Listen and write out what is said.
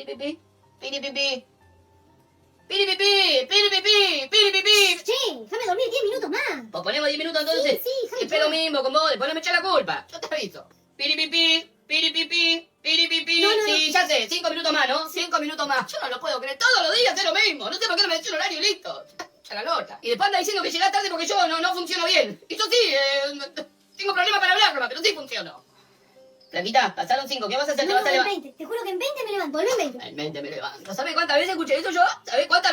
Piripipí, piripipí. Piripipí, piripipí, piripipí. Che, déjame dormir 10 minutos más. Pues ponemos 10 minutos entonces. Sí, déjame Espero lo echar. mismo con vos, después no me eches la culpa. Yo te aviso. Piripipí, piripipí, piripipí. No, no, Sí, no. ya sé, 5 minutos más, ¿no? 5 minutos más. Yo no lo puedo creer, todos los días es lo mismo. No sé por qué no me eché el horario y listo. Ya la lota. Y después anda diciendo que llegás tarde porque yo no funciono bien. Y yo sí, tengo problemas para hablar nomás, pero sí funciono. Flaquita, pasaron 5, ¿qué vas a hacer? ¿Te No, vas a en levantar? 20. Te juro que en 20 me levanto. Volvé en 20. En mente me levanto. ¿Sabes cuántas veces escuché eso yo? ¿Sabes cuántas